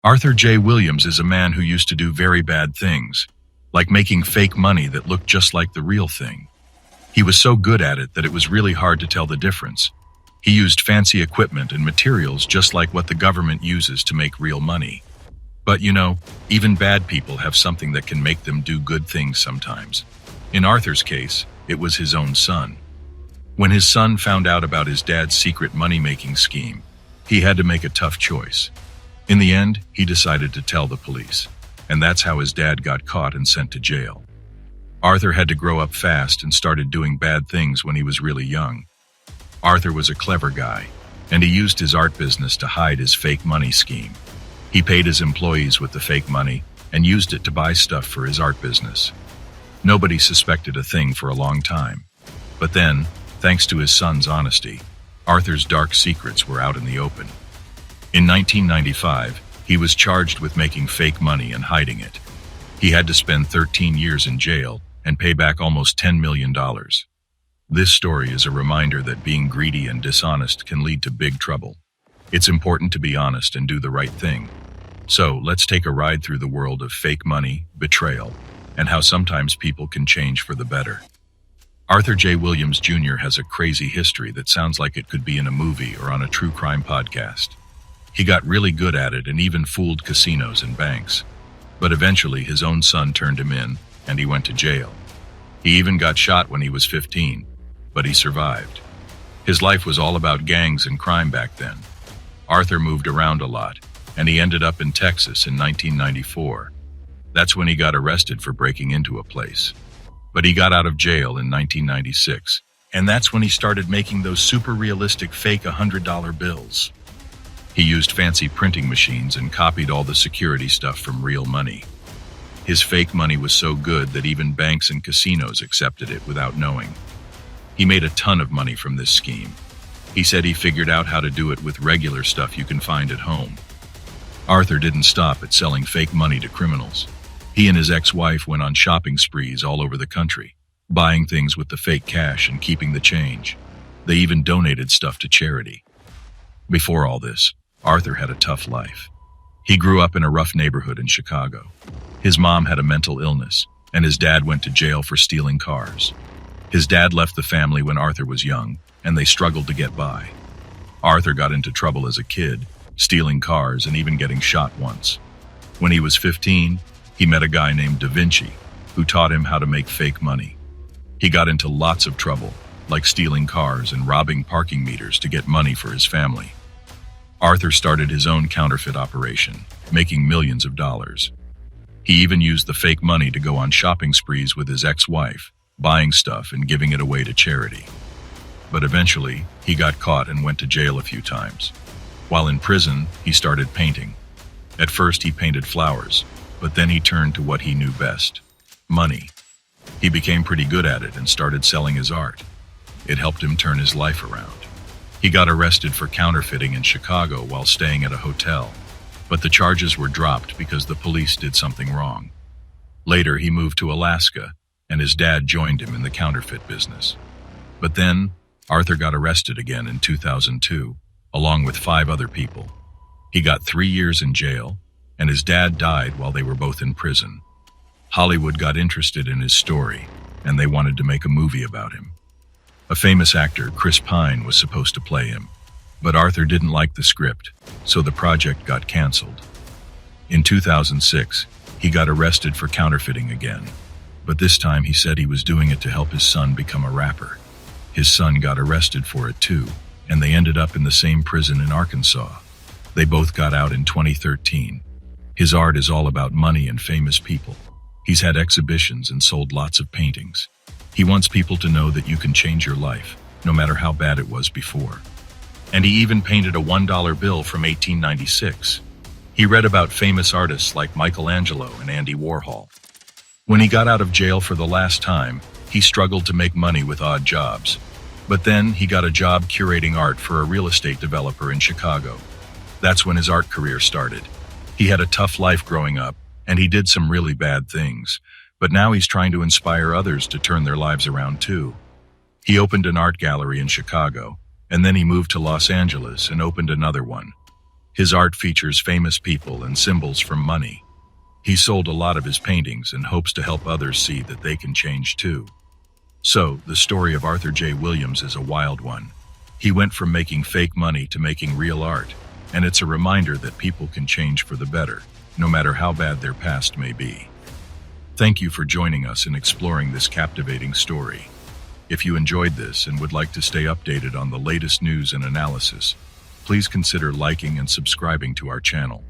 Arthur J. Williams is a man who used to do very bad things, like making fake money that looked just like the real thing. He was so good at it that it was really hard to tell the difference. He used fancy equipment and materials just like what the government uses to make real money. But even bad people have something that can make them do good things sometimes. In Arthur's case, it was his own son. When his son found out about his dad's secret money-making scheme, he had to make a tough choice. In the end, he decided to tell the police, and that's how his dad got caught and sent to jail. Arthur had to grow up fast and started doing bad things when he was really young. Arthur was a clever guy, and he used his art business to hide his fake money scheme. He paid his employees with the fake money and used it to buy stuff for his art business. Nobody suspected a thing for a long time. But then, thanks to his son's honesty, Arthur's dark secrets were out in the open. In 1995, he was charged with making fake money and hiding it. He had to spend 13 years in jail and pay back almost $10 million. This story is a reminder that being greedy and dishonest can lead to big trouble. It's important to be honest and do the right thing. So let's take a ride through the world of fake money, betrayal, and how sometimes people can change for the better. Arthur J. Williams Jr. has a crazy history that sounds like it could be in a movie or on a true crime podcast. He got really good at it and even fooled casinos and banks. But eventually his own son turned him in, and he went to jail. He even got shot when he was 15, but he survived. His life was all about gangs and crime back then. Arthur moved around a lot, and he ended up in Texas in 1994. That's when he got arrested for breaking into a place. But he got out of jail in 1996, and that's when he started making those super realistic fake $100 bills. He used fancy printing machines and copied all the security stuff from real money. His fake money was so good that even banks and casinos accepted it without knowing. He made a ton of money from this scheme. He said he figured out how to do it with regular stuff you can find at home. Arthur didn't stop at selling fake money to criminals. He and his ex-wife went on shopping sprees all over the country, buying things with the fake cash and keeping the change. They even donated stuff to charity. Before all this, Arthur had a tough life. He grew up in a rough neighborhood in Chicago. His mom had a mental illness, and his dad went to jail for stealing cars. His dad left the family when Arthur was young, and they struggled to get by. Arthur got into trouble as a kid, stealing cars and even getting shot once. When he was 15, he met a guy named Da Vinci, who taught him how to make fake money. He got into lots of trouble, like stealing cars and robbing parking meters to get money for his family. Arthur started his own counterfeit operation, making millions of dollars. He even used the fake money to go on shopping sprees with his ex-wife, buying stuff and giving it away to charity. But eventually, he got caught and went to jail a few times. While in prison, he started painting. At first, he painted flowers, but then he turned to what he knew best: money. He became pretty good at it and started selling his art. It helped him turn his life around. He got arrested for counterfeiting in Chicago while staying at a hotel, but the charges were dropped because the police did something wrong. Later, he moved to Alaska, and his dad joined him in the counterfeit business. But then, Arthur got arrested again in 2002, along with 5 other people. He got 3 years in jail, and his dad died while they were both in prison. Hollywood got interested in his story, and they wanted to make a movie about him. A famous actor, Chris Pine, was supposed to play him, but Arthur didn't like the script, so the project got canceled. In 2006, he got arrested for counterfeiting again, but this time he said he was doing it to help his son become a rapper. His son got arrested for it too, and they ended up in the same prison in Arkansas. They both got out in 2013. His art is all about money and famous people. He's had exhibitions and sold lots of paintings. He wants people to know that you can change your life, no matter how bad it was before. And he even painted a $1 bill from 1896. He read about famous artists like Michelangelo and Andy Warhol. When he got out of jail for the last time, he struggled to make money with odd jobs. But then he got a job curating art for a real estate developer in Chicago. That's when his art career started. He had a tough life growing up, and he did some really bad things. But now he's trying to inspire others to turn their lives around too. He opened an art gallery in Chicago, and then he moved to Los Angeles and opened another one. His art features famous people and symbols from money. He sold a lot of his paintings and hopes to help others see that they can change too. So, the story of Arthur J. Williams is a wild one. He went from making fake money to making real art, and it's a reminder that people can change for the better, no matter how bad their past may be. Thank you for joining us in exploring this captivating story. If you enjoyed this and would like to stay updated on the latest news and analysis, please consider liking and subscribing to our channel.